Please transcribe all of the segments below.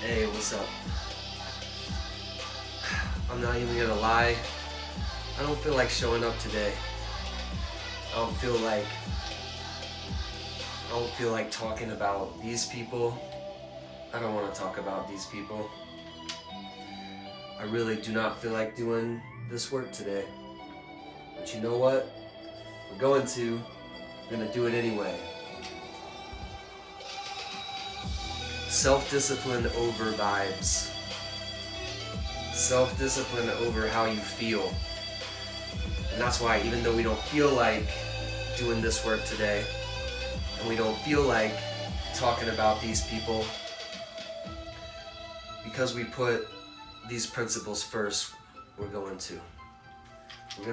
Hey, what's up? I'm not even gonna lie. I don't feel like showing up today. I don't feel like talking about these people. I don't want to talk about these people. I really do not feel like doing this work today. But you know what? We're going to do it anyway. Self-discipline over vibes. Self-discipline over how you feel. And that's why even though we don't feel like doing this work today, and we don't feel like talking about these people, because we put these principles first, we're going to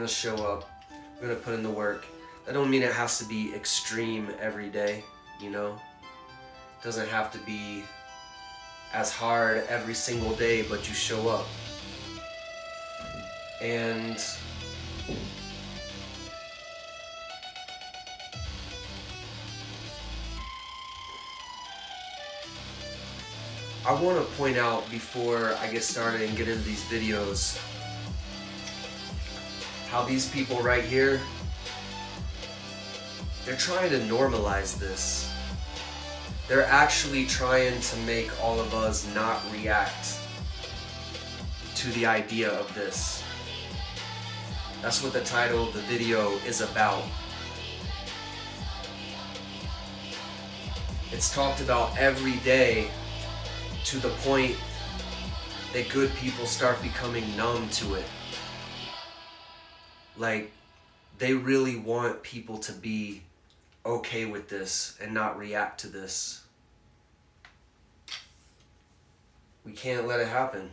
show up, we're going to put in the work. That don't mean it has to be extreme every day, you know? It doesn't have to be as hard every single day, but you show up. And I want to point out before I get started and get into these videos how these people right here, they're trying to normalize this. They're actually trying to make all of us not react to the idea of this. That's what the title of the video is about. It's talked about every day to the point that good people start becoming numb to it. Like, they really want people to be okay with this and not react to this. We can't let it happen.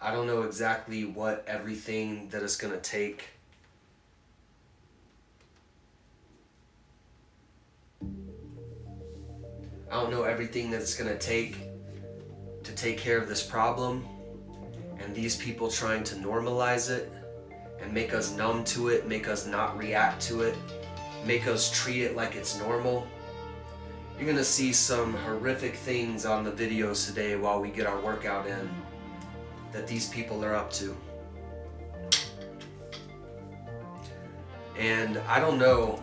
I don't know exactly what everything that it's gonna take. I don't know everything that it's gonna take to take care of this problem, and these people trying to normalize it and make us numb to it, make us not react to it, make us treat it like it's normal. You're gonna see some horrific things on the videos today while we get our workout in that these people are up to. And I don't know,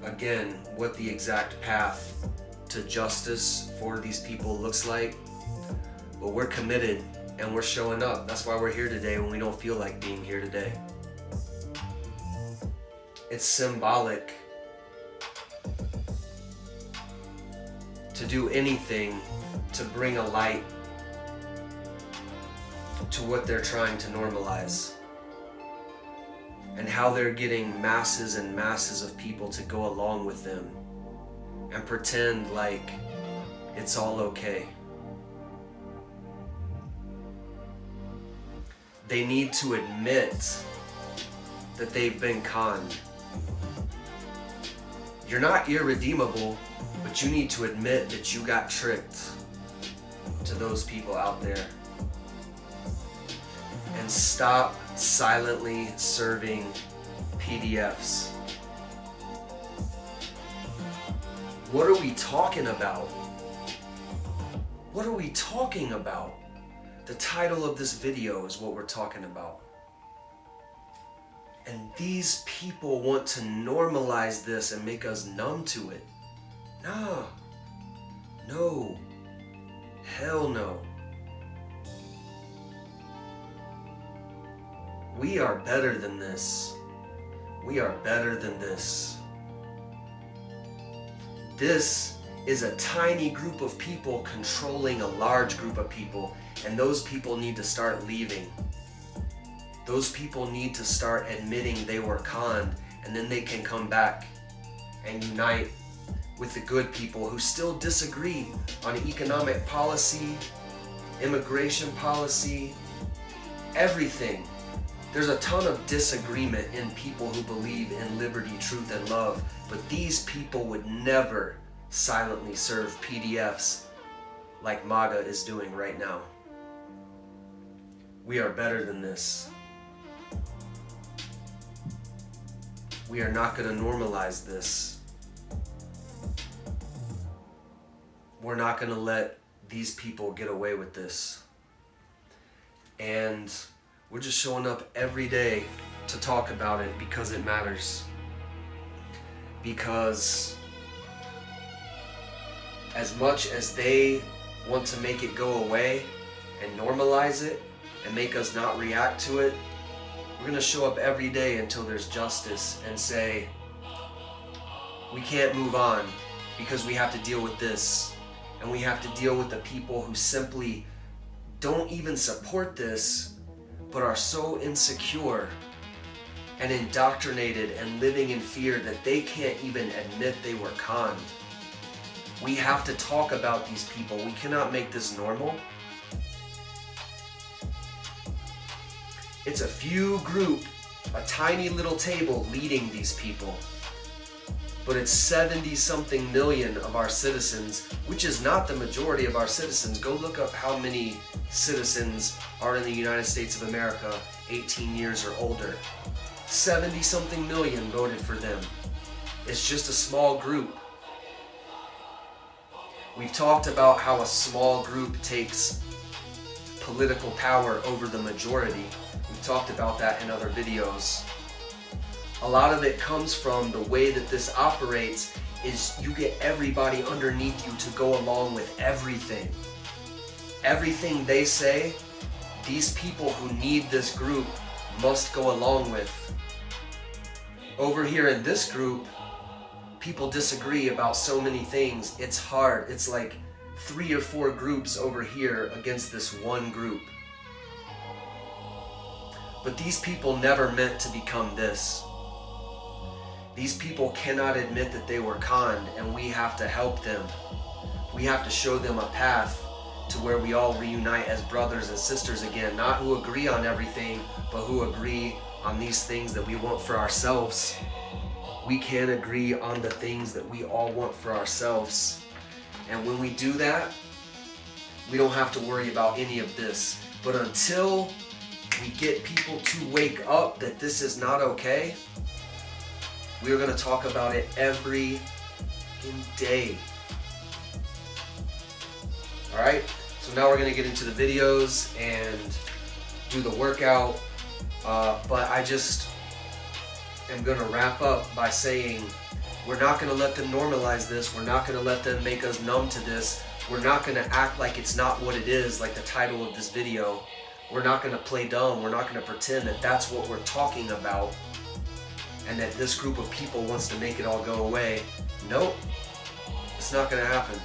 again, what the exact path to justice for these people looks like, but we're committed and we're showing up. That's why we're here today when we don't feel like being here today. It's symbolic to do anything to bring a light to what they're trying to normalize, and how they're getting masses and masses of people to go along with them and pretend like it's all okay. They need to admit that they've been conned. You're not irredeemable, but you need to admit that you got tricked, to those people out there. And stop silently serving PDFs. What are we talking about? What are we talking about? The title of this video is what we're talking about. And these people want to normalize this and make us numb to it. Nah. No. Hell no. We are better than this. We are better than this. This is a tiny group of people controlling a large group of people, and those people need to start leaving. Those people need to start admitting they were conned, and then they can come back and unite with the good people who still disagree on economic policy, immigration policy, everything. There's a ton of disagreement in people who believe in liberty, truth, and love, but these people would never silently serve PDFs like MAGA is doing right now. We are better than this. We are not going to normalize this. we're not going to let these people get away with this. And we're just showing up every day to talk about it because it matters. Because as much as they want to make it go away and normalize it and make us not react to it, we're going to show up every day until there's justice and say, we can't move on because we have to deal with this. And we have to deal with the people who simply don't even support this, but are so insecure and indoctrinated and living in fear that they can't even admit they were conned. We have to talk about these people. We cannot make this normal. It's a few group, a tiny little table leading these people. But it's 70-something million of our citizens, which is not the majority of our citizens. Go look up how many citizens are in the United States of America 18 years or older. 70-something million voted for them. It's just a small group. We've talked about how a small group takes political power over the majority. We've talked about that in other videos. A lot of it comes from the way that this operates is you get everybody underneath you to go along with everything. Everything they say, these people who need this group must go along with. Over here in this group, people disagree about so many things. It's hard. It's like 3 or 4 groups over here against this one group. But these people never meant to become this. These people cannot admit that they were conned, and we have to help them. We have to show them a path to where we all reunite as brothers and sisters again, not who agree on everything, but who agree on these things that we want for ourselves. We can agree on the things that we all want for ourselves. And when we do that, we don't have to worry about any of this. But until we get people to wake up that this is not okay, we are going to talk about it every day. Alright, so now we're going to get into the videos and do the workout. But I just am going to wrap up by saying we're not going to let them normalize this. We're not going to let them make us numb to this. We're not going to act like it's not what it is, like the title of this video. We're not going to play dumb. We're not going to pretend that that's what we're talking about and that this group of people wants to make it all go away. Nope, it's not going to happen.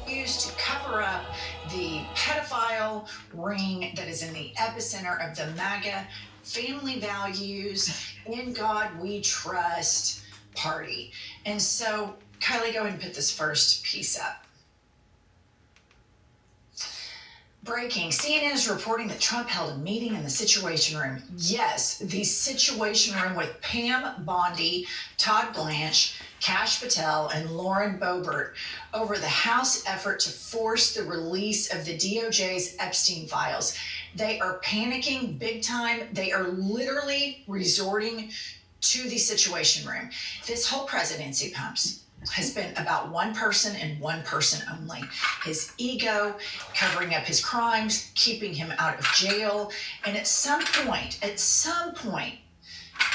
Used to cover up the pedophile ring that is in the epicenter of the MAGA family values, in God we trust party. And so, Kylie, go ahead and put this first piece up. Breaking. CNN is reporting that Trump held a meeting in the Situation Room. Yes, the Situation Room with Pam Bondi, Todd Blanche, Kash Patel, and Lauren Boebert over the House effort to force the release of the DOJ's Epstein files. They are panicking big time. They are literally resorting to the Situation Room. This whole presidency, Pumps, has been about one person and one person only. His ego, covering up his crimes, keeping him out of jail. And at some point,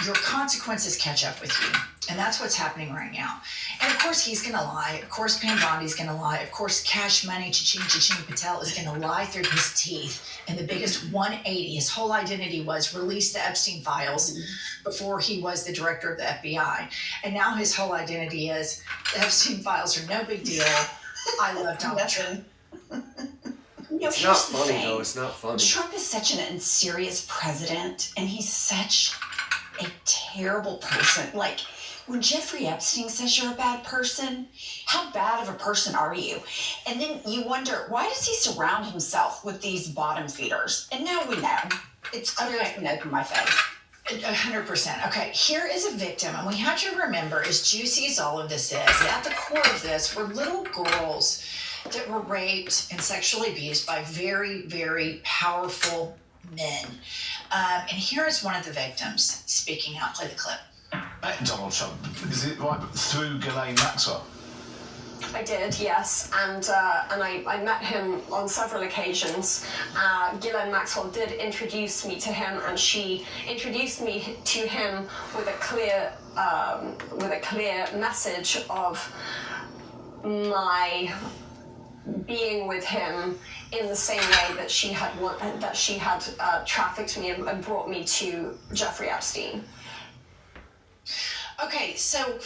your consequences catch up with you. And that's what's happening right now. And of course, he's going to lie. Of course, Pam Bondi's going to lie. Of course, Cash Money, Cha-Ching Patel is going to lie through his teeth. And the biggest 180, his whole identity was release the Epstein files before he was the director of the FBI. And now his whole identity is the Epstein files are no big deal. I love Donald Trump. It's not funny, though. It's not funny. Trump is such an unserious president, and he's such a terrible person. Like, when Jeffrey Epstein says you're a bad person, how bad of a person are you? And then you wonder, why does he surround himself with these bottom feeders? And now we know. It's clear as an open my face. 100%. Okay, here is a victim, and we have to remember, as juicy as all of this is, at the core of this were little girls that were raped and sexually abused by very, very powerful men. And here is one of the victims speaking out. Play the clip. met Donald Trump, is it right, through Ghislaine Maxwell? I did, yes, and I met him on several occasions. Ghislaine Maxwell did introduce me to him, and she introduced me to him with a clear message of my being with him in the same way that she had trafficked me and brought me to Jeffrey Epstein. Okay, so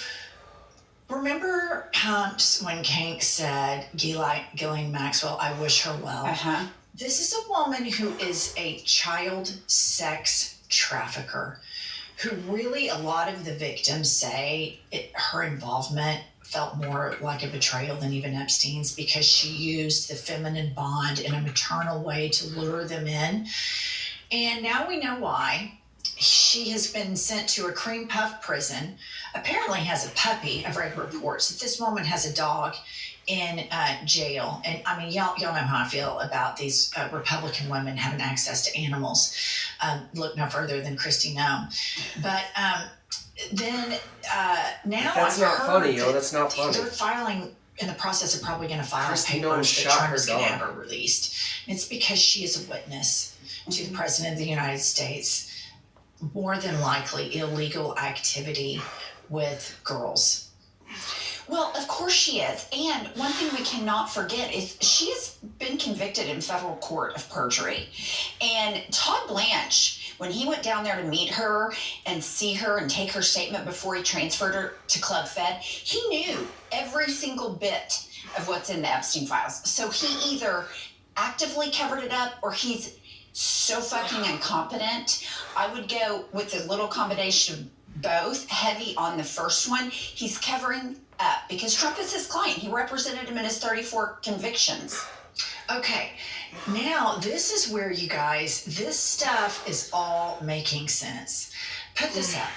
remember Pumps when Kank said, Ghislaine Maxwell, I wish her well? Uh-huh. This is a woman who is a child sex trafficker, who really, a lot of the victims say her involvement felt more like a betrayal than even Epstein's, because she used the feminine bond in a maternal way to lure them in. And now we know why. She has been sent to a cream puff prison, apparently has a puppy. I've read reports that this woman has a dog in jail. And I mean, y'all know how I feel about these Republican women having access to animals. Look no further than Kristi Noem. But then now That's I've not heard funny, yo. that That's not funny. They're filing, in the process of probably going to file Kristi Noem papers that shot Trump her is going to dog. have her released. It's because she is a witness to the President of the United States. More than likely illegal activity with girls. Well, of course she is. And one thing we cannot forget is she has been convicted in federal court of perjury. And Todd Blanche, when he went down there to meet her and see her and take her statement before he transferred her to Club Fed, he knew every single bit of what's in the Epstein files. So he either actively covered it up or he's so fucking incompetent. I would go with a little combination of both, heavy on the first one. He's covering up because Trump is his client. He represented him in his 34 convictions. Okay, now this is where, you guys, this stuff is all making sense. Put this up.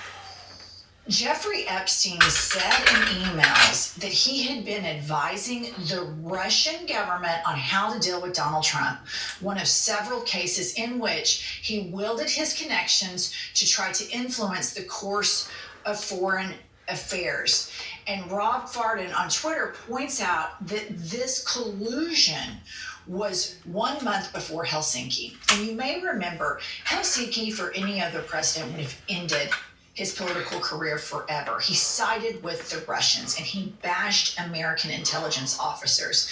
Jeffrey Epstein said in emails that he had been advising the Russian government on how to deal with Donald Trump, one of several cases in which he wielded his connections to try to influence the course of foreign affairs. And Rob Farden on Twitter points out that this collusion was 1 month before Helsinki. And you may remember, Helsinki for any other president would have ended his political career forever. He sided with the Russians and he bashed American intelligence officers.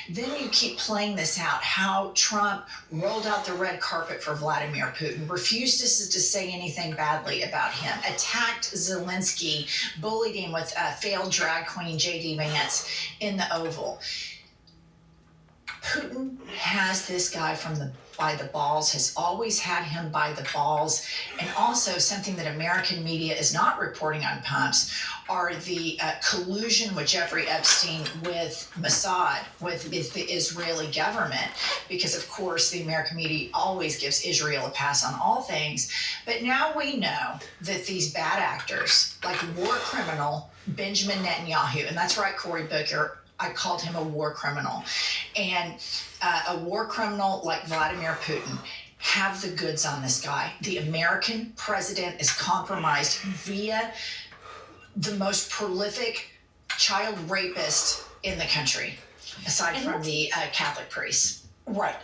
Then you keep playing this out, how Trump rolled out the red carpet for Vladimir Putin, refused to say anything badly about him, attacked Zelensky, bullied him with failed drag queen J.D. Vance in the Oval. Putin has this guy by the balls, has always had him by the balls. And also something that American media is not reporting on, Pumps, are the collusion with Jeffrey Epstein with Mossad, with the Israeli government, because of course the American media always gives Israel a pass on all things. But now we know that these bad actors, like war criminal Benjamin Netanyahu, and that's right, Cory Booker, I called him a war criminal, and a war criminal like Vladimir Putin have the goods on this guy. The American president is compromised via the most prolific child rapist in the country, aside from the Catholic priests. Right.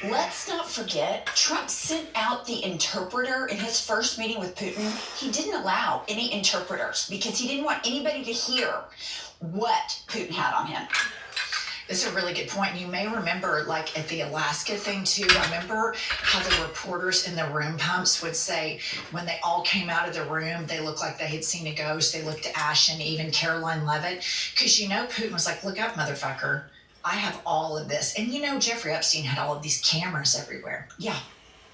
Let's not forget, Trump sent out the interpreter in his first meeting with Putin. He didn't allow any interpreters because he didn't want anybody to hear what Putin had on him. This is a really good point. You may remember, like at the Alaska thing too, remember how the reporters in the room, Pumps, would say when they all came out of the room, they looked like they had seen a ghost. They looked ashen, even Caroline Levitt. Because Putin was like, look up, motherfucker. I have all of this. And Jeffrey Epstein had all of these cameras everywhere. Yeah.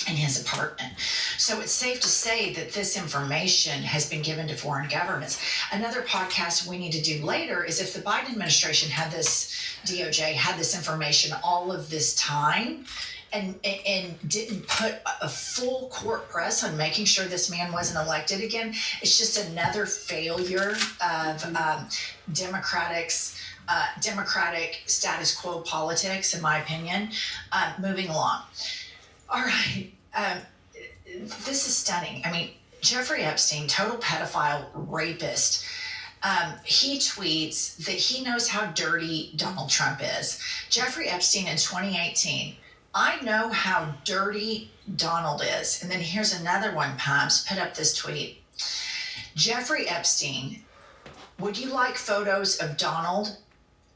In his apartment. So it's safe to say that this information has been given to foreign governments. Another podcast we need to do later is if the Biden administration had this, DOJ had this information all of this time and didn't put a full court press on making sure this man wasn't elected again, it's just another failure of democratic status quo politics, in my opinion. Moving along. All right. This is stunning. I mean, Jeffrey Epstein, total pedophile, rapist. He tweets that he knows how dirty Donald Trump is. Jeffrey Epstein in 2018, I know how dirty Donald is. And then here's another one, Pumps, put up this tweet. Jeffrey Epstein, would you like photos of Donald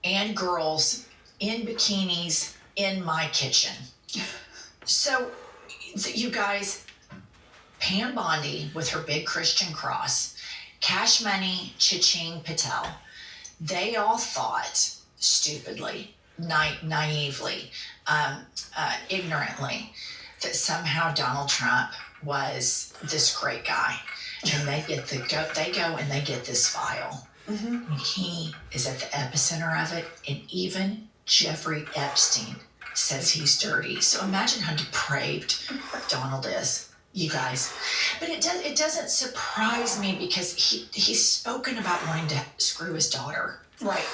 and girls in bikinis in my kitchen? So, you guys, Pam Bondi with her big Christian cross, Cash Money, Cha-Ching Patel, they all thought stupidly, naively, ignorantly, that somehow Donald Trump was this great guy. And they go and they get this file. Mm-hmm. And he is at the epicenter of it. And even Jeffrey Epstein says he's dirty. So imagine how depraved Donald is, you guys. But it doesn't surprise me because he's spoken about wanting to screw his daughter. Right.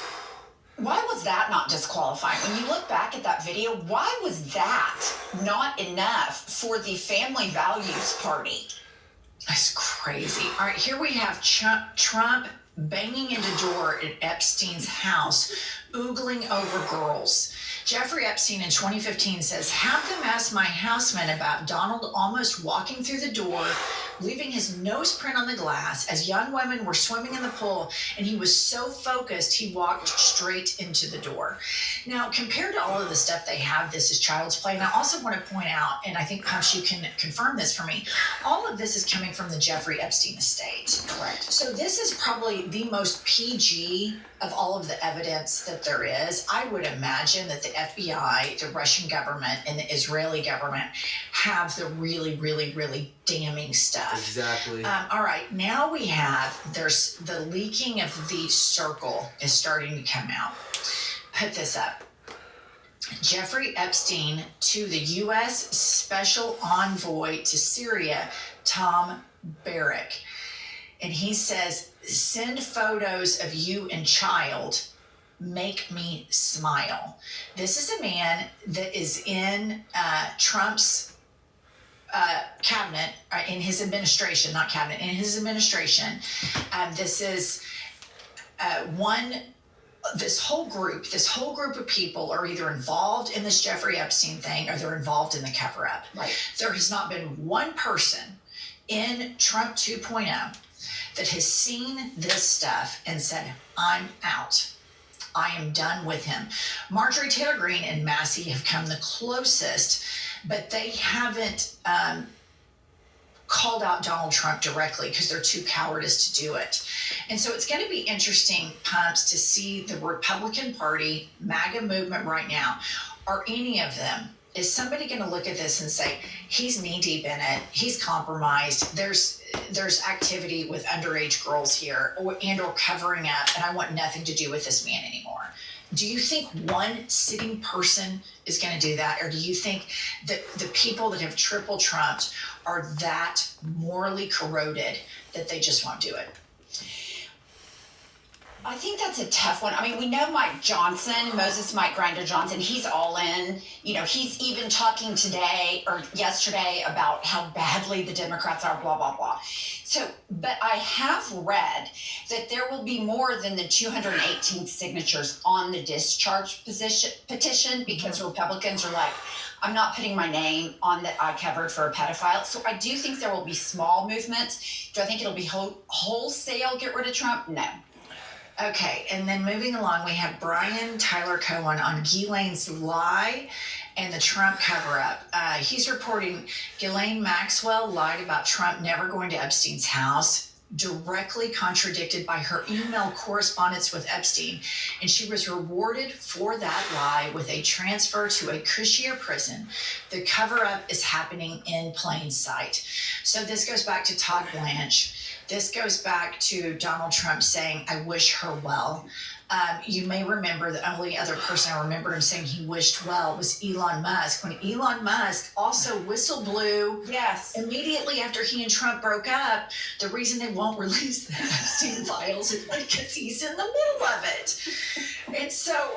Why was that not disqualifying? When you look back at that video, why was that not enough for the Family Values Party? That's crazy. All right, here we have Trump banging into door at Epstein's house, oogling over girls. Jeffrey Epstein in 2015 says, have them ask my houseman about Donald almost walking through the door, leaving his nose print on the glass as young women were swimming in the pool, and he was so focused he walked straight into the door. Now, compared to all of the stuff they have, this is child's play. And I also want to point out, and I think perhaps you can confirm this for me, all of this is coming from the Jeffrey Epstein estate. Correct. So this is probably the most PG of all of the evidence that there is. I would imagine that the FBI, the Russian government, and the Israeli government have the really, really, really damning stuff. Exactly. All right, now we have, there's the leaking of the circle is starting to come out. Put this up. Jeffrey Epstein to the U.S. Special Envoy to Syria, Tom Barrack. And he says, send photos of you and child, make me smile. This is a man that is in Trump's cabinet, in his administration, not cabinet, in his administration. This is this whole group of people are either involved in this Jeffrey Epstein thing or they're involved in the cover-up. Right. There has not been one person in Trump 2.0 that has seen this stuff and said, I'm out. I am done with him. Marjorie Taylor Greene and Massey have come the closest, but they haven't called out Donald Trump directly because they're too cowardice to do it. And so it's going to be interesting, Pumps, to see the Republican Party, MAGA movement right now. Are any of them, is somebody going to look at this and say, he's knee deep in it, he's compromised, there's activity with underage girls here or covering up, and I want nothing to do with this man anymore? Do you think one sitting person is going to do that? Or do you think that the people that have triple trumped are that morally corroded that they just won't do it? I think that's a tough one. I mean, we know Mike Johnson, Moses Mike Grinder Johnson, he's all in. You know, he's even talking today or yesterday about how badly the Democrats are, blah, blah, blah. So, but I have read that there will be more than the 218 signatures on the discharge petition because Republicans are like, I'm not putting my name on that I covered for a pedophile. So I do think there will be small movements. Do I think it'll be wholesale get rid of Trump? No. Okay, and then moving along, we have Brian Tyler Cohen on Ghislaine's lie and the Trump cover-up. He's reporting Ghislaine Maxwell lied about Trump never going to Epstein's house, directly contradicted by her email correspondence with Epstein, and she was rewarded for that lie with a transfer to a cushier prison. The cover-up is happening in plain sight. So this goes back to Todd Blanche. This goes back to Donald Trump saying, I wish her well. You may remember the only other person I remember him saying he wished well was Elon Musk. When Elon Musk also whistle blew immediately after he and Trump broke up, the reason they won't release the EPSTEIN files is because he's in the middle of it. And so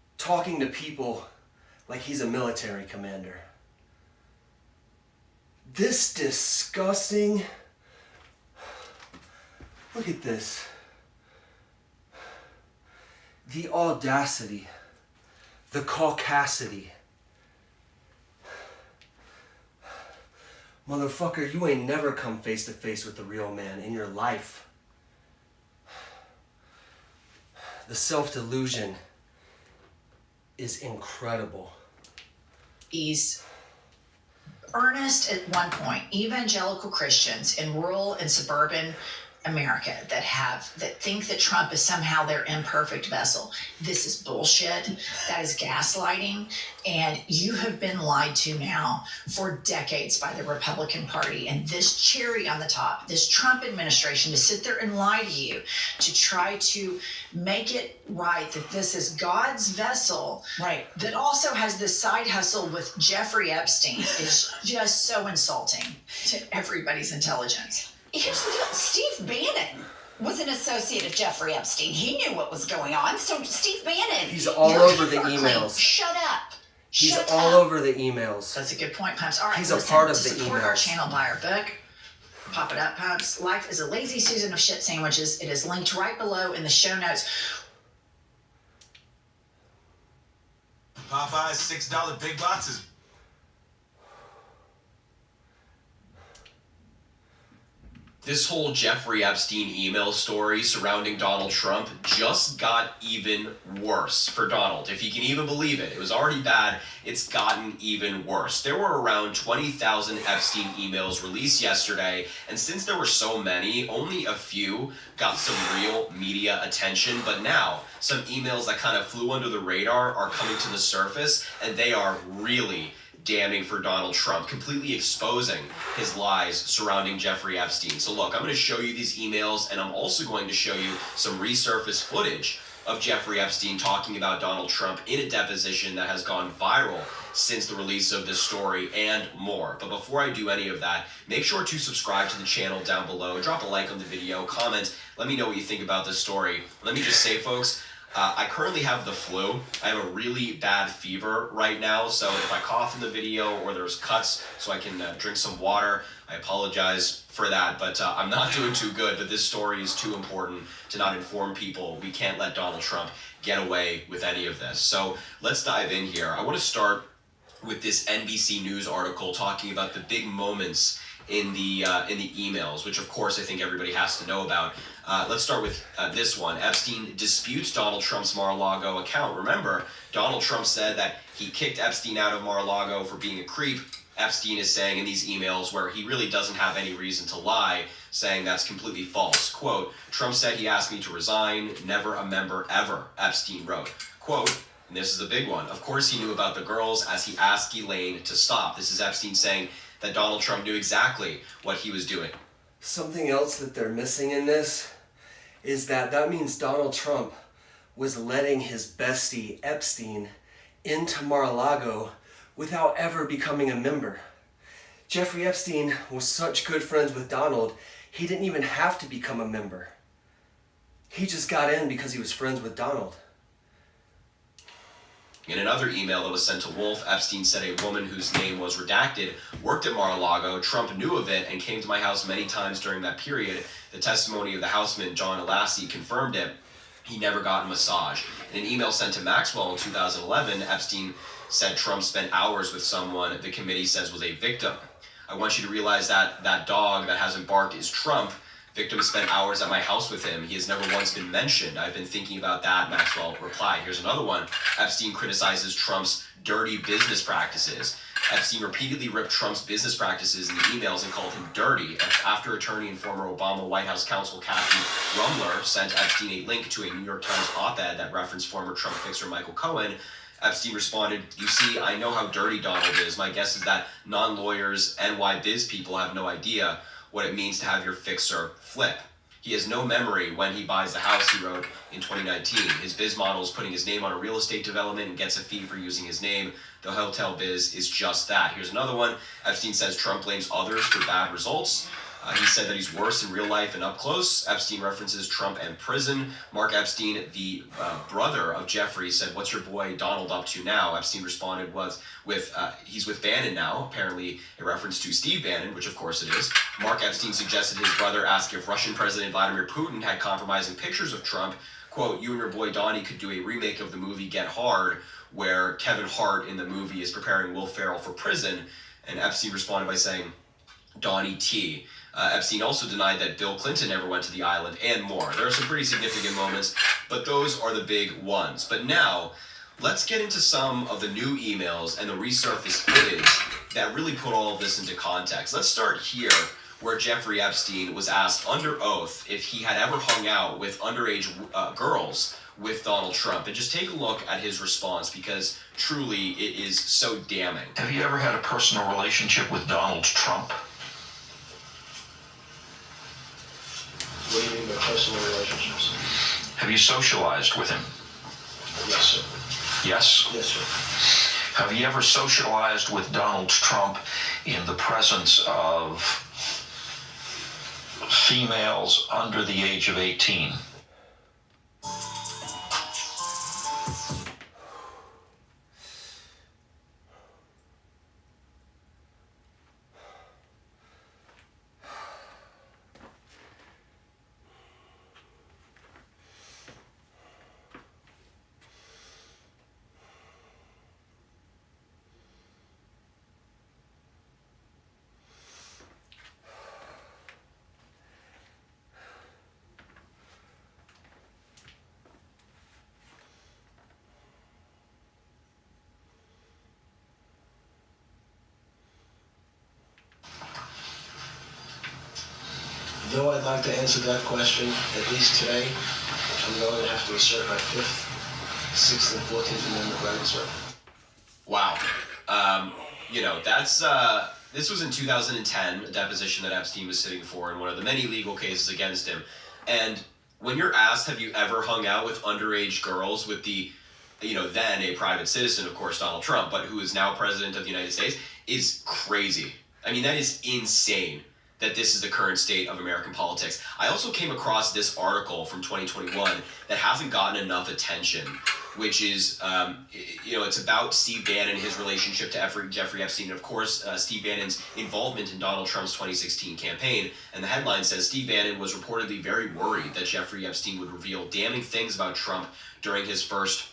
talking to people like he's a military commander. This disgusting, look at this. The audacity, the caucasity. Motherfucker, you ain't never come face to face with the real man in your life. The self-delusion is incredible. He's earnest at one point, evangelical Christians in rural and suburban America that think that Trump is somehow their imperfect vessel. This is bullshit. That is gaslighting. And you have been lied to now for decades by the Republican Party. And this cherry on the top, this Trump administration, to sit there and lie to you, to try to make it right that this is God's vessel, Right. that also has this side hustle with Jeffrey Epstein, is just so insulting to everybody's intelligence. Here's the deal. Steve Bannon was an associate of Jeffrey Epstein. He knew what was going on. So Steve Bannon, He's all you're over the claim. emails. Shut up. He's Shut all up. over the emails. That's a good point, Pumps. All right, He's a listen, part of to the support our emails. channel, buy our book. Pop it up, Pumps. Life is a lazy Susan of shit sandwiches. It is linked right below in the show notes. Popeye's $6 big boxes. This whole Jeffrey Epstein email story surrounding Donald Trump just got even worse for Donald, if you can even believe it. It was already bad, it's gotten even worse. There were around 20,000 Epstein emails released yesterday, and since there were so many, only a few got some real media attention. But now, some emails that kind of flew under the radar are coming to the surface, and they are really damning for Donald Trump, completely exposing his lies surrounding Jeffrey Epstein. So look, I'm going to show you these emails, and I'm also going to show you some resurfaced footage of Jeffrey Epstein talking about Donald Trump in a deposition that has gone viral since the release of this story, and more. But before I do any of that, make sure to subscribe to the channel down below, drop a like on the video, comment, let me know what you think about this story. Let me just say, folks, I currently have the flu. I have a really bad fever right now, so if I cough in the video or there's cuts, so I can drink some water, I apologize for that, but I'm not doing too good. But this story is too important to not inform people. We can't let Donald Trump get away with any of this. So let's dive in here. I want to start with this NBC News article talking about the big moments in the emails, which of course I think everybody has to know about. Let's start with this one. Epstein disputes Donald Trump's Mar-a-Lago account. Remember, Donald Trump said that he kicked Epstein out of Mar-a-Lago for being a creep. Epstein is saying in these emails, where he really doesn't have any reason to lie, saying that's completely false. Quote, Trump said he asked me to resign, never a member ever, Epstein wrote. Quote, and this is the big one, of course he knew about the girls as he asked Elaine to stop. This is Epstein saying that Donald Trump knew exactly what he was doing. Something else that they're missing in this is that means Donald Trump was letting his bestie Epstein into Mar-a-Lago without ever becoming a member. Jeffrey Epstein was such good friends with Donald, he didn't even have to become a member. He just got in because he was friends with Donald. In another email that was sent to Wolf, Epstein said a woman whose name was redacted worked at Mar-a-Lago. Trump knew of it and came to my house many times during that period. The testimony of the houseman, John Elassie, confirmed it. He never got a massage. In an email sent to Maxwell in 2011, Epstein said Trump spent hours with someone the committee says was a victim. I want you to realize that that dog that hasn't barked is Trump. Victim spent hours at my house with him. He has never once been mentioned. I've been thinking about that, Maxwell replied. Here's another one. Epstein criticizes Trump's dirty business practices. Epstein repeatedly ripped Trump's business practices in the emails and called him dirty. After attorney and former Obama White House counsel Kathy Rumler sent Epstein a link to a New York Times op-ed that referenced former Trump fixer Michael Cohen, Epstein responded, you see, I know how dirty Donald is. My guess is that non-lawyers, NY biz people have no idea what it means to have your fixer flip. He has no memory when he buys the house, he wrote in 2019. His biz model is putting his name on a real estate development and gets a fee for using his name. The hotel biz is just that. Here's another one. Epstein says Trump blames others for bad results. He said that he's worse in real life and up close. Epstein references Trump and prison. Mark Epstein, the brother of Jeffrey, said, "What's your boy Donald up to now?" Epstein responded, he's with Bannon now, apparently a reference to Steve Bannon, which of course it is. Mark Epstein suggested his brother ask if Russian President Vladimir Putin had compromising pictures of Trump. Quote, "You and your boy Donnie could do a remake of the movie Get Hard, where Kevin Hart in the movie is preparing Will Ferrell for prison." And Epstein responded by saying, "Donnie T." Epstein also denied that Bill Clinton ever went to the island, and more. There are some pretty significant moments, but those are the big ones. But now, let's get into some of the new emails and the resurfaced footage that really put all of this into context. Let's start here, where Jeffrey Epstein was asked under oath if he had ever hung out with underage girls with Donald Trump. And just take a look at his response, because truly it is so damning. Have you ever had a personal relationship with Donald Trump? What do you mean by personal relationships? Have you socialized with him? Yes, sir. Yes? Yes, sir. Have you ever socialized with Donald Trump in the presence of females under the age of 18? Though I'd like to answer that question, at least today, I'm going to have to assert my 5th, 6th, and 14th Amendment rights, sir. Wow. This was in 2010, a deposition that Epstein was sitting for in one of the many legal cases against him. And when you're asked, have you ever hung out with underage girls with the, then a private citizen, of course, Donald Trump, but who is now president of the United States, is crazy. I mean, that is insane that this is the current state of American politics. I also came across this article from 2021 that hasn't gotten enough attention, which is, it's about Steve Bannon, his relationship to Jeffrey Epstein, and of course, Steve Bannon's involvement in Donald Trump's 2016 campaign. And the headline says, Steve Bannon was reportedly very worried that Jeffrey Epstein would reveal damning things about Trump during his first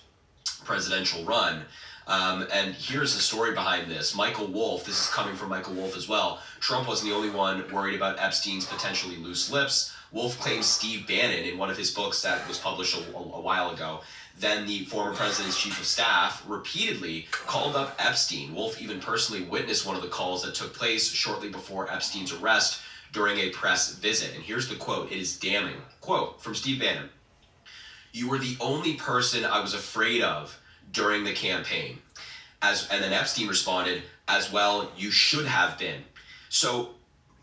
presidential run. And here's the story behind this. Michael Wolff, this is coming from Michael Wolff as well. Trump wasn't the only one worried about Epstein's potentially loose lips. Wolff claims Steve Bannon, in one of his books that was published a while ago, then the former president's chief of staff, repeatedly called up Epstein. Wolff even personally witnessed one of the calls that took place shortly before Epstein's arrest during a press visit. And here's the quote. It is damning. Quote from Steve Bannon. "You were the only person I was afraid of during the campaign." And then Epstein responded, "As well, you should have been." So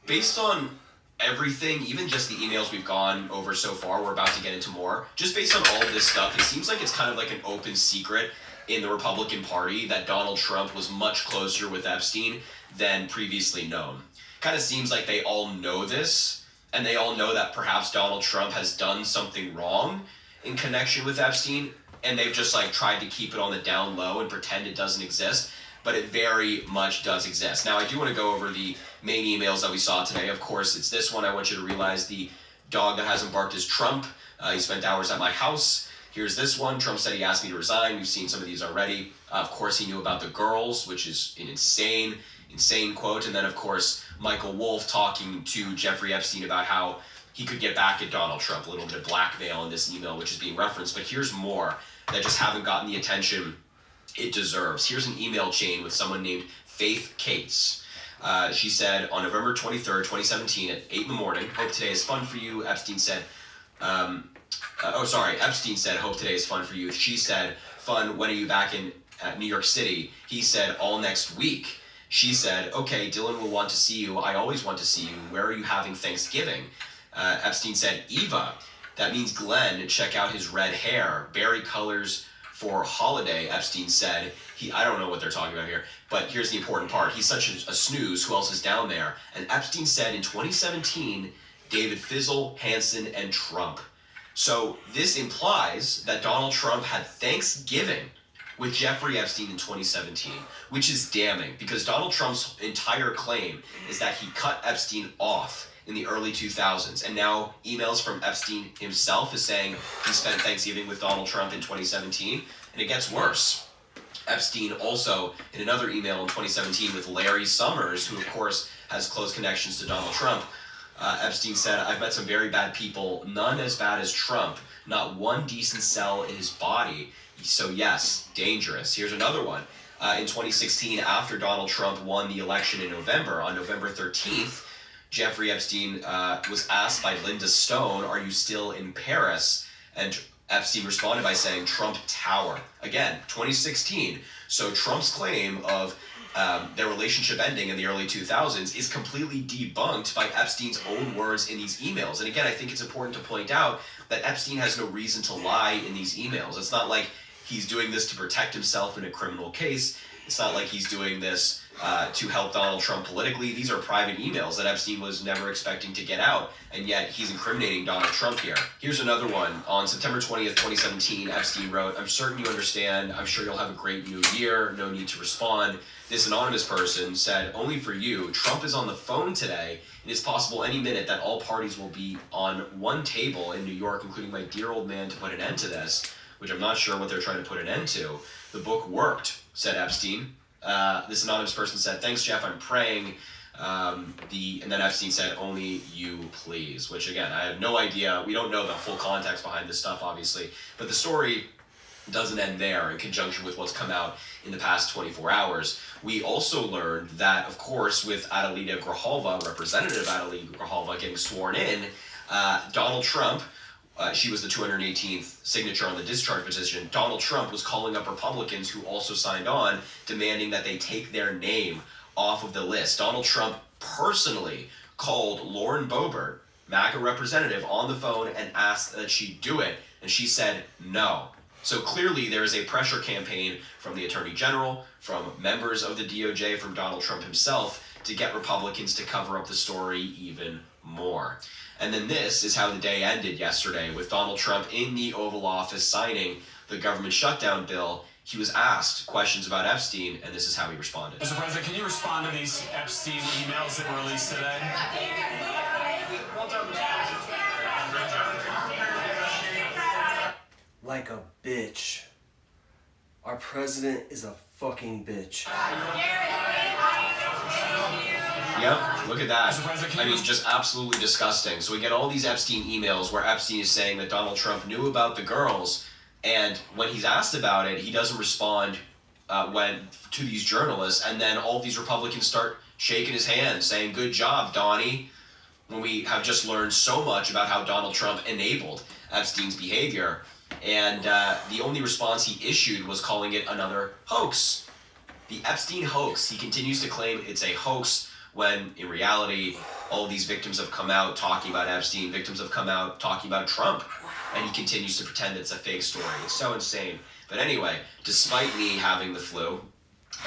based on everything, even just the emails we've gone over so far, we're about to get into more, just based on all of this stuff, it seems like it's kind of like an open secret in the Republican Party that Donald Trump was much closer with Epstein than previously known. Kind of seems like they all know this, and they all know that perhaps Donald Trump has done something wrong in connection with Epstein, and they've just tried to keep it on the down low and pretend it doesn't exist, but it very much does exist. Now, I do want to go over the main emails that we saw today. Of course, it's this one. I want you to realize the dog that hasn't barked is Trump. He spent hours at my house. Here's this one. Trump said he asked me to resign. We've seen some of these already. Of course, he knew about the girls, which is an insane quote. And then, of course, Michael Wolff talking to Jeffrey Epstein about how he could get back at Donald Trump. A little bit of blackmail in this email, which is being referenced. But here's more that just haven't gotten the attention it deserves. Here's an email chain with someone named Faith Cates. She said, on November 23rd, 2017 at 8 in the morning, "Hope today is fun for you." Epstein said, Epstein said, "Hope today is fun for you." She said, "Fun, when are you back in New York City?" He said, "All next week." She said, "Okay, Dylan will want to see you. I always want to see you. Where are you having Thanksgiving?" Epstein said, "Eva, that means Glenn. Check out his red hair. Berry colors for holiday, Epstein said, I don't know what they're talking about here, but here's the important part. He's such a snooze, who else is down there? And Epstein said in 2017, David Fizzle, Hansen, and Trump. So this implies that Donald Trump had Thanksgiving with Jeffrey Epstein in 2017, which is damning because Donald Trump's entire claim is that he cut Epstein off in the early 2000s. And now emails from Epstein himself is saying he spent Thanksgiving with Donald Trump in 2017. And it gets worse. Epstein also, in another email in 2017 with Larry Summers, who of course has close connections to Donald Trump, Epstein said, I've met some very bad people, none as bad as Trump, not one decent cell in his body. So yes, dangerous. Here's another one. In 2016, after Donald Trump won the election in November, on November 13th, Jeffrey Epstein was asked by Linda Stone, are you still in Paris? And Epstein responded by saying, Trump Tower. Again, 2016. So Trump's claim of their relationship ending in the early 2000s is completely debunked by Epstein's own words in these emails. And again, I think it's important to point out that Epstein has no reason to lie in these emails. It's not like he's doing this to protect himself in a criminal case. It's not like he's doing this to help Donald Trump politically. These are private emails that Epstein was never expecting to get out, and yet he's incriminating Donald Trump here. Here's another one. On September 20th, 2017, Epstein wrote, I'm certain you understand. I'm sure you'll have a great new year. No need to respond. This anonymous person said, only for you, Trump is on the phone today. It is possible any minute that all parties will be on one table in New York, including my dear old man, to put an end to this, which I'm not sure what they're trying to put an end to. The book worked, said Epstein. This anonymous person said, thanks, Jeff, I'm praying. And then Epstein said, only you, please. Which, again, I have no idea. We don't know the full context behind this stuff, obviously. But the story doesn't end there in conjunction with what's come out in the past 24 hours. We also learned that, of course, with Adelita Grijalva, Representative Adelita Grijalva getting sworn in, Donald Trump, she was the 218th signature on the discharge petition. Donald Trump was calling up Republicans who also signed on, demanding that they take their name off of the list. Donald Trump personally called Lauren Boebert, MAGA representative, on the phone and asked that she do it, and she said no. So clearly there is a pressure campaign from the Attorney General, from members of the DOJ, from Donald Trump himself, to get Republicans to cover up the story even more. And then this is how the day ended yesterday, with Donald Trump in the Oval Office signing the government shutdown bill. He was asked questions about Epstein, and this is how he responded. Mr. President, can you respond to these Epstein emails that were released today? Like a bitch. Our president is a fucking bitch. Yep, look at that. I mean, just absolutely disgusting. So we get all these Epstein emails where Epstein is saying that Donald Trump knew about the girls, and when he's asked about it, he doesn't respond to these journalists, and then all these Republicans start shaking his hand, saying, good job, Donnie, when we have just learned so much about how Donald Trump enabled Epstein's behavior. And the only response he issued was calling it another hoax. The Epstein hoax. He continues to claim it's a hoax when, in reality, all of these victims have come out talking about Epstein. Victims have come out talking about Trump. And he continues to pretend it's a fake story. It's so insane. But anyway, despite me having the flu,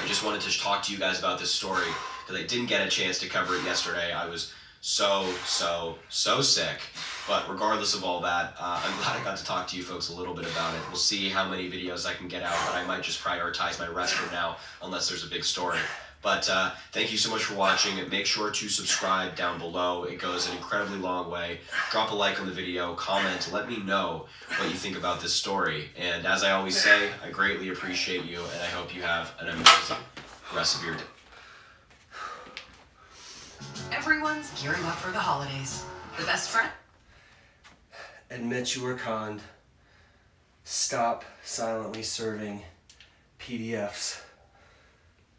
I just wanted to talk to you guys about this story because I didn't get a chance to cover it yesterday. I was so sick. But regardless of all that, I'm glad I got to talk to you folks a little bit about it. We'll see how many videos I can get out, but I might just prioritize my rest for now, unless there's a big story. But thank you so much for watching. Make sure to subscribe down below. It goes an incredibly long way. Drop a like on the video, comment, let me know what you think about this story. And as I always say, I greatly appreciate you, and I hope you have an amazing rest of your day. Everyone's gearing up for the holidays. The best friend? Admit you were conned. Stop silently serving PDFs.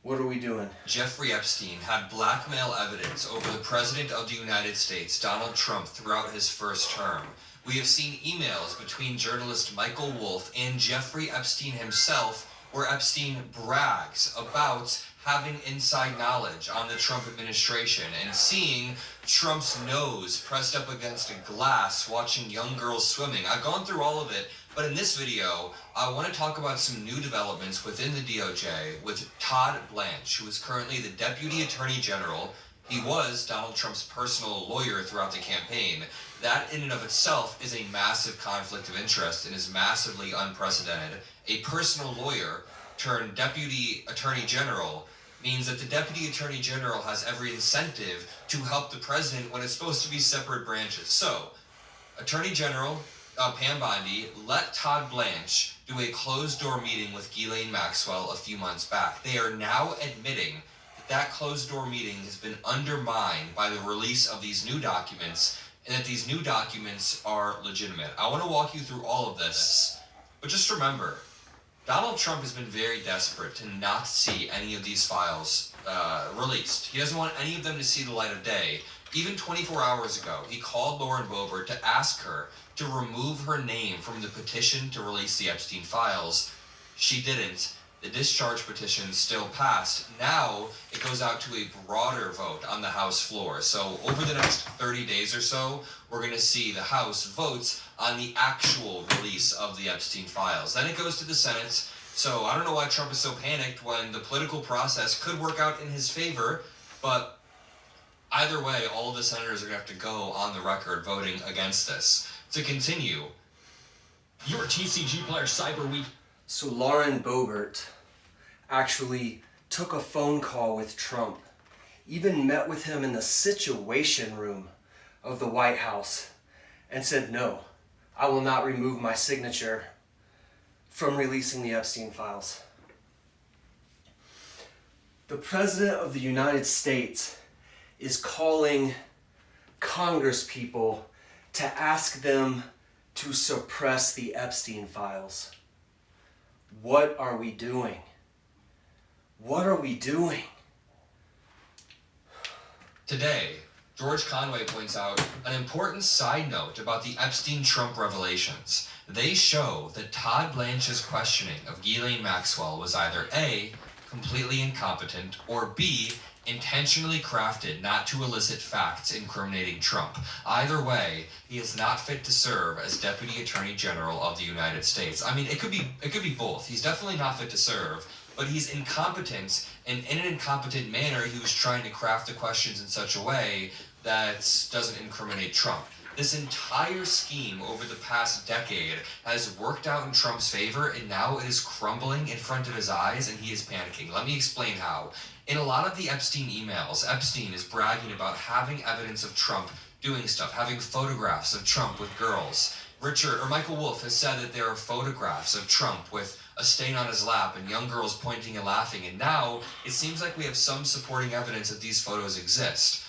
What are we doing? Jeffrey Epstein had blackmail evidence over the President of the United States, Donald Trump, throughout his first term. We have seen emails between journalist Michael Wolff and Jeffrey Epstein himself, where Epstein brags about having inside knowledge on the Trump administration and seeing Trump's nose pressed up against a glass watching young girls swimming. I've gone through all of it But in this video, I want to talk about some new developments within the DOJ with Todd Blanche, who is currently the Deputy Attorney General. He was Donald Trump's personal lawyer throughout the campaign. That in and of itself is a massive conflict of interest and is massively unprecedented. A personal lawyer turned Deputy Attorney General means that the Deputy Attorney General has every incentive to help the president when it's supposed to be separate branches. So, Attorney General Pam Bondi let Todd Blanche do a closed-door meeting with Ghislaine Maxwell a few months back. They are now admitting that closed-door meeting has been undermined by the release of these new documents, and that these new documents are legitimate. I want to walk you through all of this, but just remember, Donald Trump has been very desperate to not see any of these files released. He doesn't want any of them to see the light of day. Even 24 hours ago, he called Lauren Boebert to ask her to remove her name from the petition to release the Epstein files. She didn't. The discharge petition still passed. Now it goes out to a broader vote on the House floor. So over the next 30 days or so, we're going to see the House votes on the actual release of the Epstein files. Then it goes to the Senate. So I don't know why Trump is so panicked when the political process could work out in his favor, but either way, all of the senators are going to have to go on the record voting against this. To continue, your TCG Player Cyber Week. So Lauren Boebert actually took a phone call with Trump, even met with him in the Situation Room of the White House, and said, no, I will not remove my signature from releasing the Epstein files. The President of the United States is calling Congress people to ask them to suppress the Epstein files. What are we doing? What are we doing? Today, George Conway points out an important side note about the Epstein-Trump revelations. They show that Todd Blanche's questioning of Ghislaine Maxwell was either A, completely incompetent, or B, intentionally crafted not to elicit facts incriminating Trump. Either way, he is not fit to serve as Deputy Attorney General of the United States. I mean, it could be both. He's definitely not fit to serve, but he's incompetent, and in an incompetent manner, he was trying to craft the questions in such a way that doesn't incriminate Trump. This entire scheme over the past decade has worked out in Trump's favor, and now it is crumbling in front of his eyes, and he is panicking. Let me explain how. In a lot of the Epstein emails, Epstein is bragging about having evidence of Trump doing stuff, having photographs of Trump with girls. Michael Wolff has said that there are photographs of Trump with a stain on his lap and young girls pointing and laughing, and now it seems like we have some supporting evidence that these photos exist.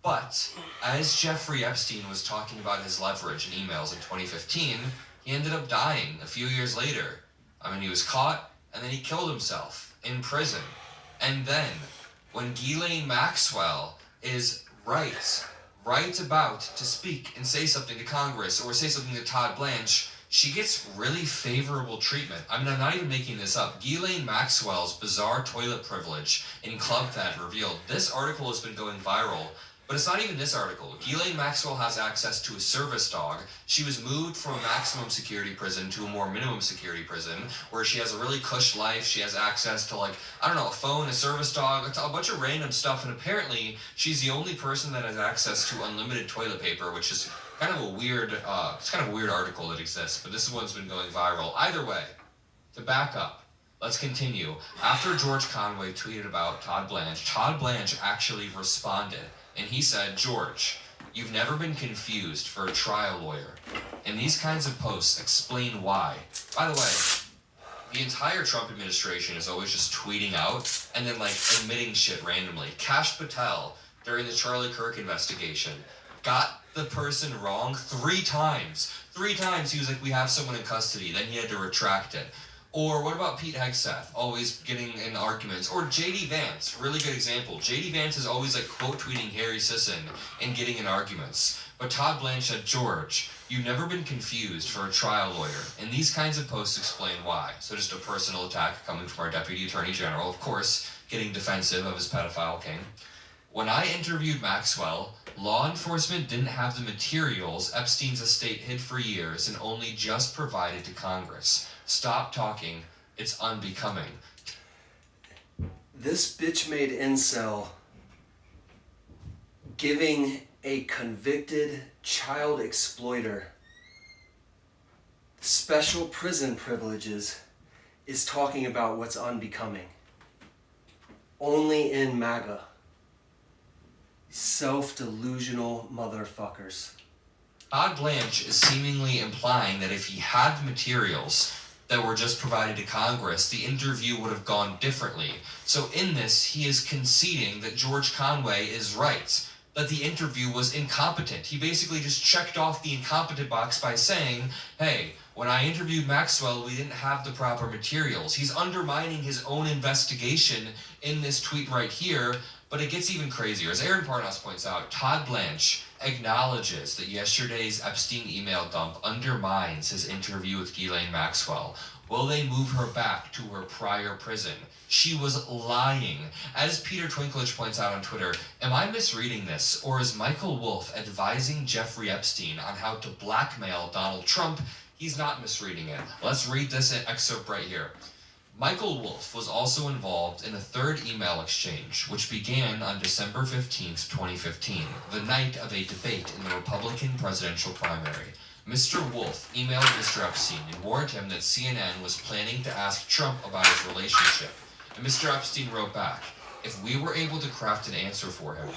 But as Jeffrey Epstein was talking about his leverage in emails in 2015, he ended up dying a few years later. I mean, he was caught, and then he killed himself in prison. And then, when Ghislaine Maxwell is right about to speak and say something to Congress or say something to Todd Blanche, she gets really favorable treatment. I mean, I'm not even making this up. Ghislaine Maxwell's bizarre toilet privilege in Club Fed revealed. This article has been going viral. But it's not even this article. Ghislaine Maxwell has access to a service dog. She was moved from a maximum security prison to a more minimum security prison, where she has a really cush life. She has access to, a phone, a service dog, a bunch of random stuff. And apparently, she's the only person that has access to unlimited toilet paper, which is kind of a weird article that exists. But this one's been going viral. Either way, to back up, let's continue. After George Conway tweeted about Todd Blanche actually responded. And he said, George, you've never been confused for a trial lawyer. And these kinds of posts explain why. By the way, the entire Trump administration is always just tweeting out and then admitting shit randomly. Kash Patel, during the Charlie Kirk investigation, got the person wrong 3 times. 3 times he was like, we have someone in custody. Then he had to retract it. Or what about Pete Hegseth, always getting in arguments? Or J.D. Vance, really good example. J.D. Vance is always quote tweeting Harry Sisson and getting in arguments. But Todd Blanche said, George, you've never been confused for a trial lawyer. And these kinds of posts explain why. So just a personal attack coming from our Deputy Attorney General, of course, getting defensive of his pedophile king. When I interviewed Maxwell law enforcement didn't have the materials Epstein's estate hid for years and only just provided to Congress. Stop talking. It's unbecoming. This bitch-made incel giving a convicted child exploiter special prison privileges is talking about what's unbecoming. Only in MAGA. Self-delusional motherfuckers. Todd Blanche is seemingly implying that if he had the materials that were just provided to Congress, the interview would have gone differently. So in this, he is conceding that George Conway is right, that the interview was incompetent. He basically just checked off the incompetent box by saying, hey, when I interviewed Maxwell, we didn't have the proper materials. He's undermining his own investigation in this tweet right here, but it gets even crazier. As Aaron Parnas points out, Todd Blanche acknowledges that yesterday's Epstein email dump undermines his interview with Ghislaine Maxwell. Will they move her back to her prior prison? She was lying. As Peter Twinkledge points out on Twitter, am I misreading this, or is Michael Wolff advising Jeffrey Epstein on how to blackmail Donald Trump? He's not misreading it. Let's read this excerpt right here. Michael Wolff was also involved in a third email exchange, which began on December 15, 2015, the night of a debate in the Republican presidential primary. Mr. Wolff emailed Mr. Epstein and warned him that CNN was planning to ask Trump about his relationship. And Mr. Epstein wrote back, if we were able to craft an answer for him,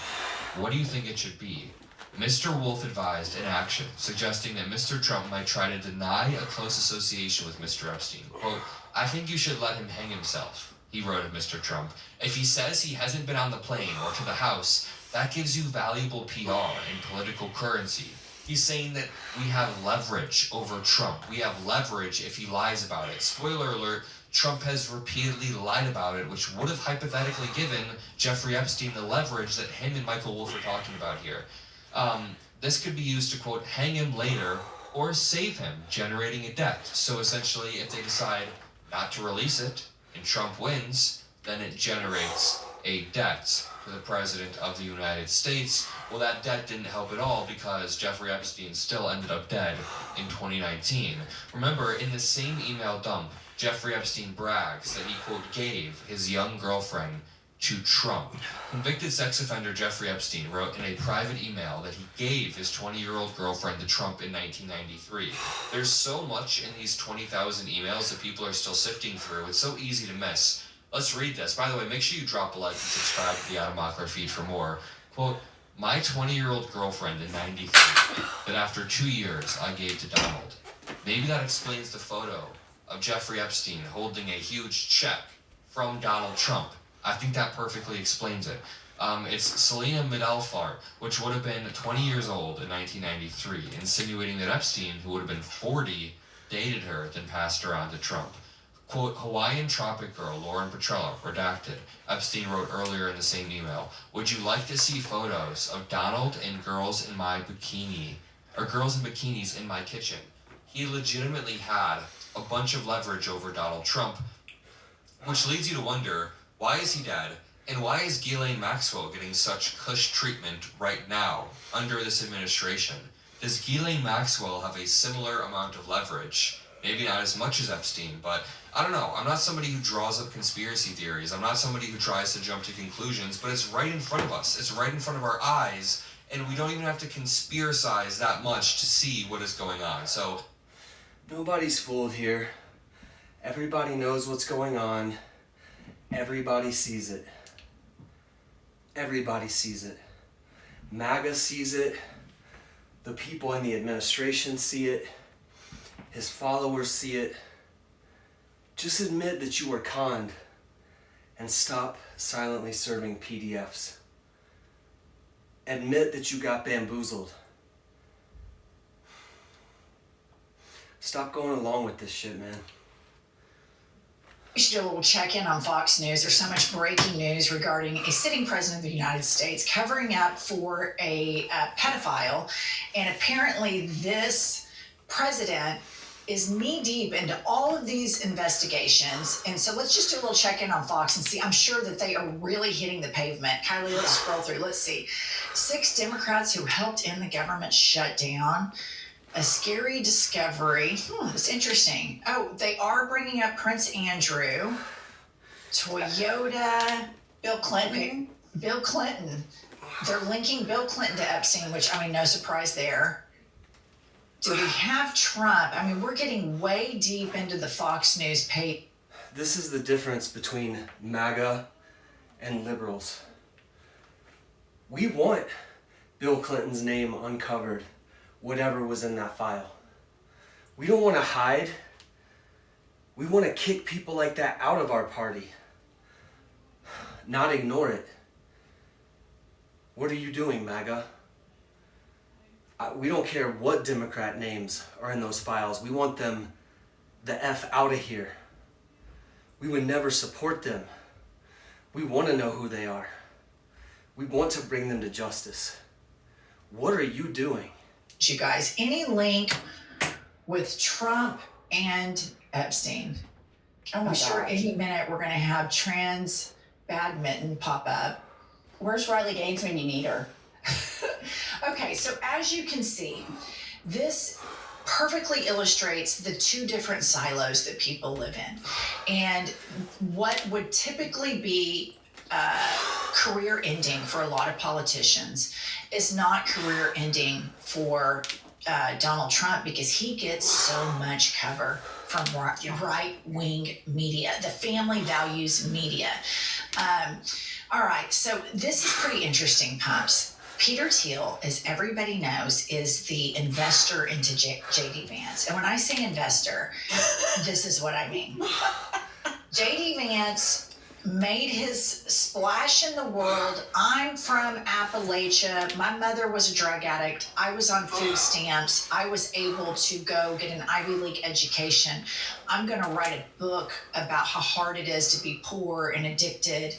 what do you think it should be? Mr. Wolff advised an action, suggesting that Mr. Trump might try to deny a close association with Mr. Epstein. Quote, I think you should let him hang himself, he wrote of Mr. Trump. If he says he hasn't been on the plane or to the House, that gives you valuable PR and political currency. He's saying that we have leverage over Trump. We have leverage if he lies about it. Spoiler alert, Trump has repeatedly lied about it, which would have hypothetically given Jeffrey Epstein the leverage that him and Michael Wolff are talking about here. This could be used to, quote, hang him later or save him, generating a debt. So essentially, if they decide not to release it and Trump wins, then it generates a debt to the President of the United States. Well, that debt didn't help at all because Jeffrey Epstein still ended up dead in 2019. Remember, in the same email dump, Jeffrey Epstein brags that he, quote, gave his young girlfriend to Trump. Convicted sex offender Jeffrey Epstein wrote in a private email that he gave his 20-year-old girlfriend to Trump in 1993. There's so much in these 20,000 emails that people are still sifting through. It's so easy to miss. Let's read this. By the way, make sure you drop a like and subscribe to the Adam Mockler feed for more. Quote, my 20-year-old girlfriend in 93 that after 2 years I gave to Donald. Maybe that explains the photo of Jeffrey Epstein holding a huge check from Donald Trump. I think that perfectly explains it. It's Selena Midelfar, which would have been 20 years old in 1993, insinuating that Epstein, who would have been 40, dated her, then passed her on to Trump. Quote, Hawaiian tropic girl Lauren Petrella, redacted. Epstein wrote earlier in the same email, would you like to see photos of Donald and girls in bikinis in my kitchen? He legitimately had a bunch of leverage over Donald Trump, which leads you to wonder, why is he dead? And why is Ghislaine Maxwell getting such cush treatment right now under this administration? Does Ghislaine Maxwell have a similar amount of leverage? Maybe not as much as Epstein, but I don't know. I'm not somebody who draws up conspiracy theories. I'm not somebody who tries to jump to conclusions, but it's right in front of us. It's right in front of our eyes, and we don't even have to conspiracize that much to see what is going on. So, nobody's fooled here. Everybody knows what's going on. Everybody sees it. Everybody sees it. MAGA sees it. The people in the administration see it. His followers see it. Just admit that you were conned and stop silently serving PDFs. Admit that you got bamboozled. Stop going along with this shit, man. We should do a little check-in on Fox News. There's so much breaking news regarding a sitting president of the United States covering up for a pedophile. And apparently this president is knee deep into all of these investigations. And so let's just do a little check in on Fox and see. I'm sure that they are really hitting the pavement. Kylie, let's scroll through. Let's see. 6 Democrats who helped end the government shutdown. A scary discovery. It's interesting. Oh, they are bringing up Prince Andrew, Toyota, Bill Clinton. Bill Clinton. They're linking Bill Clinton to Epstein, which, I mean, no surprise there. Do we have Trump? I mean, we're getting way deep into the Fox News page. This is the difference between MAGA and liberals. We want Bill Clinton's name uncovered, whatever was in that file. We don't want to hide. We want to kick people like that out of our party, not ignore it. What are you doing, MAGA? We don't care what Democrat names are in those files. We want them the F out of here. We would never support them. We want to know who they are. We want to bring them to justice. What are you doing? You guys, any link with Trump and Epstein? I'm sure any minute we're going to have trans badminton pop up. Where's Riley Gaines when you need her? Okay, so as you can see, this perfectly illustrates the 2 different silos that people live in. And what would typically be career ending for a lot of politicians is not career ending for Donald Trump, because he gets so much cover from right-wing media, the family values media. All right, so this is pretty interesting, Pumps. Peter Thiel, as everybody knows, is the investor into J.D. Vance. And when I say investor, this is what I mean. J.D. Vance made his splash in the world. I'm from Appalachia. My mother was a drug addict. I was on food stamps. I was able to go get an Ivy League education. I'm going to write a book about how hard it is to be poor and addicted.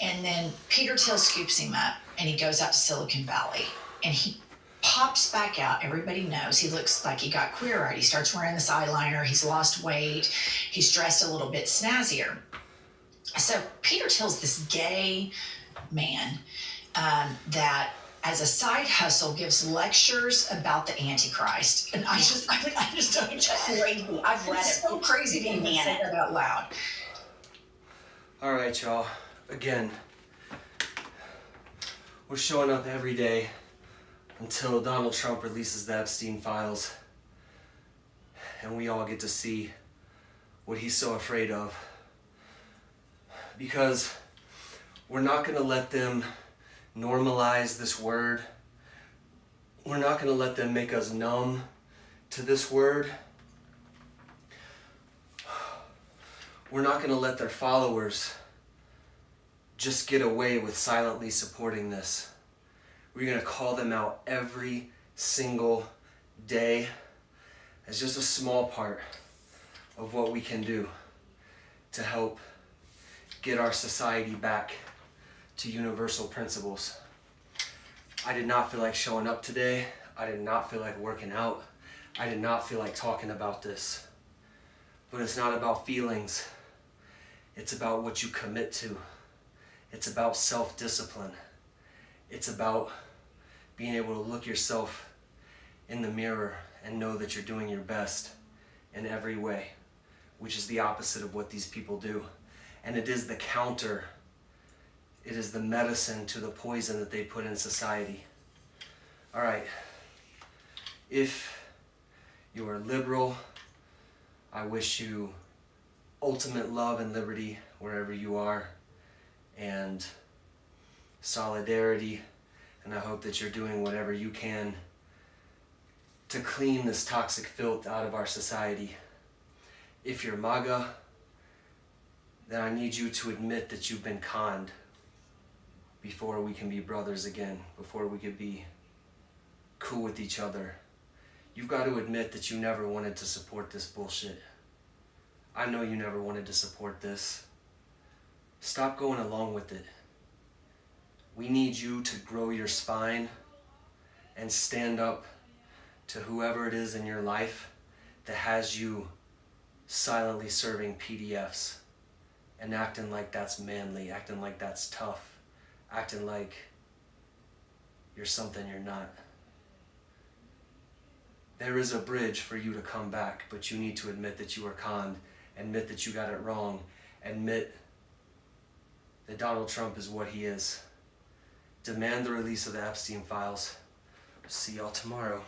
And then Peter Thiel scoops him up and he goes out to Silicon Valley and he pops back out. Everybody knows he looks like he got queer-eyed. He starts wearing this eyeliner. He's lost weight. He's dressed a little bit snazzier. So Peter Thiel's this gay man that, as a side hustle, gives lectures about the Antichrist. And I just don't get crazy. I've read it. It's so crazy to even say that out loud. All right, y'all. Again, we're showing up every day until Donald Trump releases the Epstein files, and we all get to see what he's so afraid of. Because we're not going to let them normalize this word. We're not going to let them make us numb to this word. We're not going to let their followers just get away with silently supporting this. We're going to call them out every single day as just a small part of what we can do to help get our society back to universal principles. I did not feel like showing up today. I did not feel like working out. I did not feel like talking about this. But it's not about feelings. It's about what you commit to. It's about self-discipline. It's about being able to look yourself in the mirror and know that you're doing your best in every way, which is the opposite of what these people do. And it is the counter. It is the medicine to the poison that they put in society. All right. If you are liberal, I wish you ultimate love and liberty wherever you are, and solidarity, and I hope that you're doing whatever you can to clean this toxic filth out of our society. If you're MAGA, then I need you to admit that you've been conned before we can be brothers again, before we could be cool with each other. You've got to admit that you never wanted to support this bullshit. I know you never wanted to support this. Stop going along with it. We need you to grow your spine and stand up to whoever it is in your life that has you silently serving PDFs and acting like that's manly, acting like that's tough, acting like you're something you're not. There is a bridge for you to come back, but you need to admit that you were conned, admit that you got it wrong, admit that Donald Trump is what he is. Demand the release of the Epstein files. See y'all tomorrow.